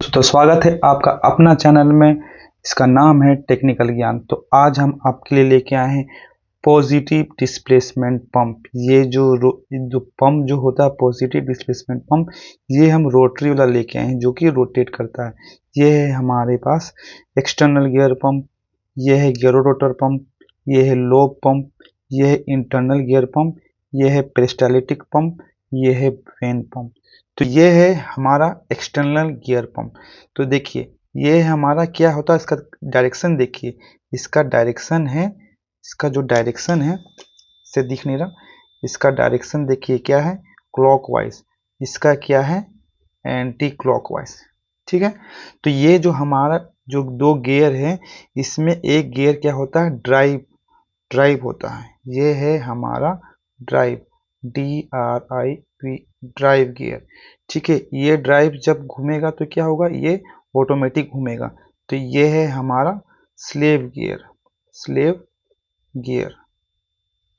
दोस्तों, तो स्वागत है आपका अपना चैनल में। इसका नाम है टेक्निकल ज्ञान। तो आज हम आपके लिए लेके आए हैं पॉजिटिव डिस्प्लेसमेंट पंप। ये जो पंप जो होता है पॉजिटिव डिस्प्लेसमेंट पंप, ये हम रोटरी वाला लेके आए हैं जो कि रोटेट करता है। ये है हमारे पास एक्सटर्नल गियर पंप, ये है गियर रोटर पंप, ये है लोब पंप, ये है इंटरनल गियर पंप, ये है पेरिस्टाल्टिक पंप, ये है वेन पंप। तो ये है हमारा एक्सटर्नल गियर पंप। तो देखिए ये हमारा क्या होता है, इसका डायरेक्शन देखिए। इसका डायरेक्शन है, इसका जो डायरेक्शन है से दिख नहीं रहा, इसका डायरेक्शन देखिए क्या है, क्लॉकवाइज। इसका क्या है, एंटी क्लॉकवाइज। ठीक है। तो ये जो हमारा जो दो गियर है, इसमें एक गियर क्या होता है, ड्राइव होता है। ये है हमारा ड्राइव, DRIV, ड्राइव गियर। ठीक है। ये ड्राइव जब घूमेगा तो क्या होगा, ये ऑटोमेटिक घूमेगा। तो ये है हमारा स्लेव गियर।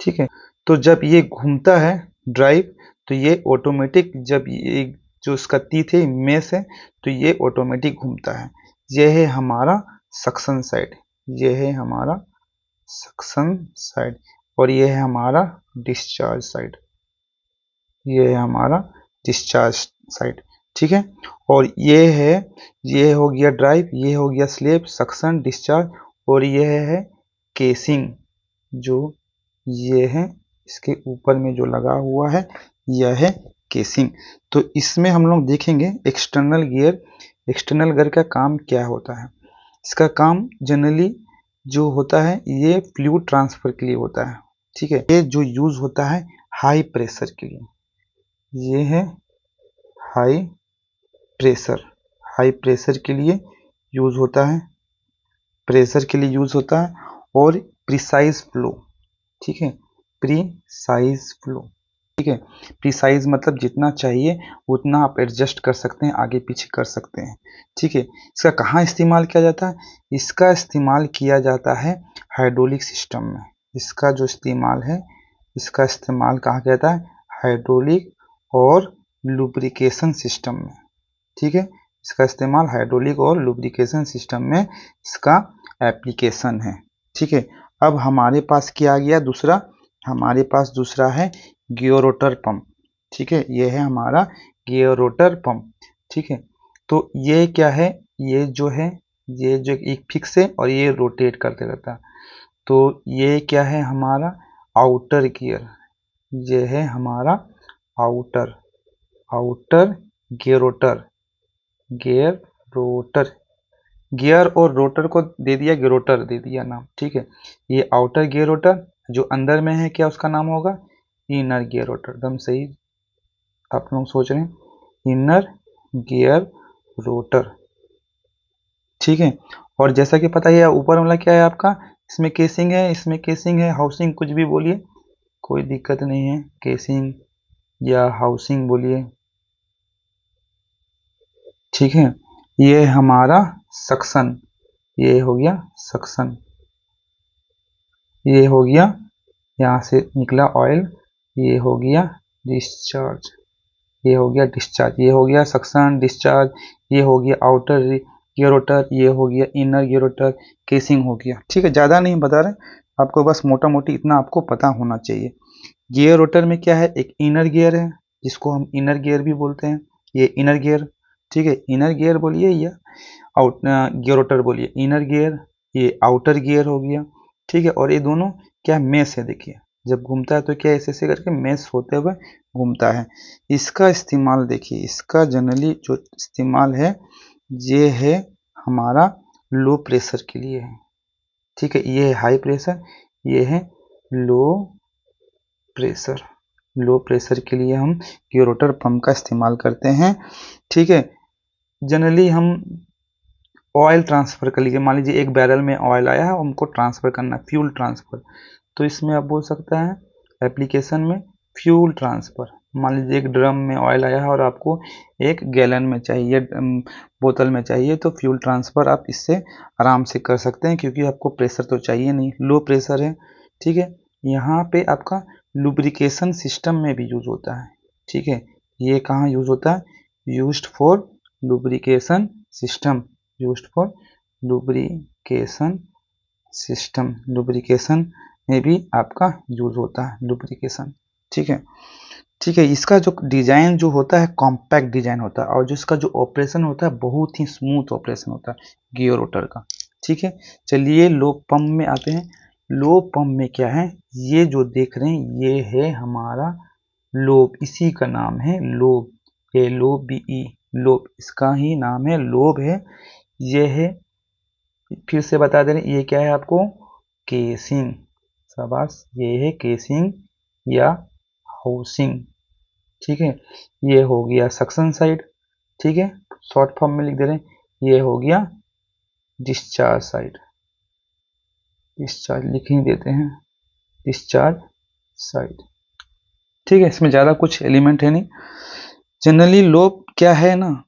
ठीक है। तो जब ये घूमता है ड्राइव, तो ये ऑटोमेटिक, जब ये जो इसका टीथ है मेस है, तो ये ऑटोमेटिक घूमता है। ये है हमारा सक्शन साइड, ये है हमारा सक्शन साइड, और ये है हमारा डिस्चार्ज साइड, ये है हमारा डिस्चार्ज साइड। ठीक है। और ये हो गया ड्राइव, ये हो गया स्लेव, सक्शन, डिस्चार्ज, और ये है केसिंग, जो ये है इसके ऊपर में जो लगा हुआ है, यह है केसिंग। तो इसमें हम लोग देखेंगे एक्सटर्नल गियर का काम क्या होता है। इसका काम जनरली जो होता है, ये फ्लूइड ट्रांसफर के लिए होता है। ठीक है। ये जो यूज होता है हाई प्रेशर के लिए, ये है हाई प्रेशर के लिए यूज होता है, और प्रिसाइज फ्लो। ठीक है। Precise flow. ठीक है। प्रिसाइज मतलब जितना चाहिए उतना आप एडजस्ट कर सकते हैं, आगे पीछे कर सकते हैं। ठीक है। इसका कहाँ इस्तेमाल किया जाता है, इसका इस्तेमाल किया जाता है हाइड्रोलिक सिस्टम में। इसका जो इस्तेमाल है, इसका इस्तेमाल कहाँ किया जाता है, हाइड्रोलिक और लुब्रिकेशन सिस्टम में। ठीक है। इसका इस्तेमाल हाइड्रोलिक और लुब्रिकेशन सिस्टम में इसका एप्लीकेशन है। ठीक है। अब हमारे पास क्या आ गया दूसरा, हमारे पास दूसरा है गियर रोटर पंप। ठीक है। ये है हमारा गियर रोटर पंप। ठीक है। तो ये क्या है, ये जो एक फिक्स है और ये रोटेट करते रहता है। तो ये क्या है हमारा आउटर गियर, ये है हमारा आउटर गियर रोटर। गियर और रोटर को दे दिया, गिरोटर दे दिया नाम। ठीक है। ये आउटर गियर रोटर, जो अंदर में है क्या उसका नाम होगा, इनर गियर रोटर। एकदम सही आप लोग सोच रहे हैं, इनर गियर रोटर। ठीक है। और जैसा कि पता है ऊपर वाला क्या है आपका, इसमें केसिंग है, हाउसिंग, कुछ भी बोलिए, कोई दिक्कत नहीं है, केसिंग या हाउसिंग बोलिए। ठीक है। ये हमारा सक्शन, ये हो गया सक्शन, ये हो गया यहाँ से निकला ऑयल, ये हो गया डिस्चार्ज, ये हो गया सक्शन, डिस्चार्ज, ये हो गया आउटर गियर रोटर, ये हो गया इनर गियर रोटर, केसिंग हो गया। ठीक है। ज़्यादा नहीं बता रहे आपको, बस मोटा मोटी इतना आपको पता होना चाहिए। गियर रोटर में क्या है, एक इनर गियर है जिसको हम इनर गियर भी बोलते हैं, ये इनर गियर। ठीक है। इनर गियर बोलिए या गियर रोटर बोलिए, इनर गियर, ये आउटर गियर हो गया। ठीक है। और ये दोनों क्या मेस है, देखिए जब घूमता है तो क्या ऐसे करके मेस होते हुए घूमता है। इसका इस्तेमाल देखिए, इसका जनरली जो इस्तेमाल है, ये है हमारा लो प्रेशर के लिए है। ठीक है। ये है हाई प्रेशर, ये है लो प्रेशर के लिए हम गियर रोटर पंप का इस्तेमाल करते हैं। ठीक है। जनरली हम ऑयल ट्रांसफ़र कर लीजिए, मान लीजिए एक बैरल में ऑयल आया है, हमको ट्रांसफ़र करना है, फ्यूल ट्रांसफ़र। तो इसमें आप बोल सकते हैं एप्लीकेशन में फ्यूल ट्रांसफ़र। मान लीजिए एक ड्रम में ऑयल आया है और आपको एक गैलन में चाहिए, बोतल में चाहिए, तो फ्यूल ट्रांसफ़र आप इससे आराम से कर सकते हैं, क्योंकि आपको प्रेशर तो चाहिए नहीं, लो प्रेशर है। ठीक है। यहाँ पे आपका लुब्रिकेशन सिस्टम में भी यूज़ होता है। ठीक है। ये कहाँ यूज़ होता है, used for lubrication system, used for lubrication system, lubrication में भी आपका यूज होता है लुब्रिकेशन। ठीक है, ठीक है। इसका जो डिजाइन जो होता है कॉम्पैक्ट डिजाइन होता है, और जो इसका जो ऑपरेशन होता है बहुत ही स्मूथ ऑपरेशन होता है गियर रोटर का। ठीक है, चलिए लो पंप में आते हैं। लो पंप में क्या है, ये जो देख रहे हैं ये है हमारा लोब, इसी का नाम है लोब, LOBE, लोब, इसका ही नाम है लोब है। ये है, फिर से बता दे रहे, ये क्या है आपको, केसिंग, शाबाश, ये है केसिंग या हाउसिंग। ठीक है, ये हो गया सक्शन साइड। ठीक है, शॉर्ट फॉर्म में लिख दे रहे हैं, ये हो गया डिस्चार्ज साइड, डिस्चार्ज लिख ही देते हैं, डिस्चार्ज साइड। ठीक है, इसमें ज़्यादा कुछ एलिमेंट है नहीं। जनरली लोब क्या है ना,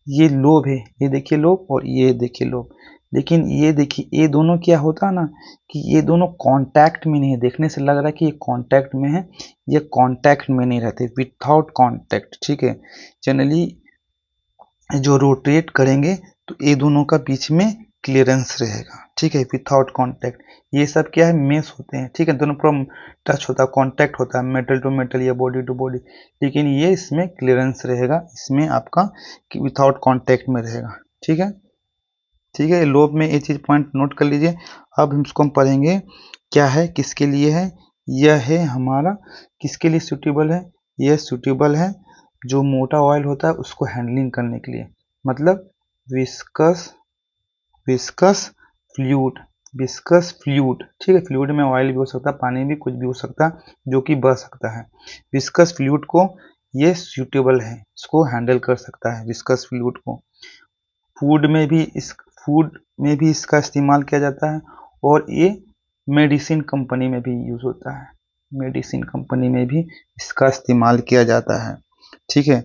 ये लोब है, ये देखिए लोब और ये देखिए लोब, लेकिन ये देखिए ये दोनों क्या होता है ना कि ये दोनों कांटेक्ट में नहीं है। देखने से लग रहा है कि ये कांटेक्ट में है, ये कांटेक्ट में नहीं रहते, विथआउट कांटेक्ट। ठीक है, जनरली जो रोटेट करेंगे तो ये दोनों का बीच में क्लियरेंस रहेगा। ठीक है, विथआउट कांटेक्ट। ये सब क्या है, मेस होते हैं। ठीक है, दोनों पर टच होता है, कांटेक्ट होता है, मेटल टू मेटल या बॉडी टू बॉडी, लेकिन ये इसमें क्लियरेंस रहेगा, इसमें आपका विथआउट कांटेक्ट में रहेगा। ठीक है, ठीक है, लोब में ये चीज पॉइंट नोट कर लीजिए। अब इसको हम पढ़ेंगे क्या है, किसके लिए है। यह है हमारा किसके लिए सूटेबल है, यह सूटेबल है जो मोटा ऑयल होता है उसको हैंडलिंग करने के लिए, मतलब viscous, viscous fluid, viscous fluid. ठीक है, फ्लूइड में ऑयल भी हो सकता है, पानी भी, कुछ भी हो सकता है जो कि बह सकता है। विस्कस फ्लूइड को ये सूटेबल है, इसको हैंडल कर सकता है विस्कस फ्लूइड को। फूड में भी इसका इस्तेमाल किया जाता है, और ये मेडिसिन कंपनी में भी यूज होता है, मेडिसिन कंपनी में भी इसका इस्तेमाल किया जाता है। ठीक है,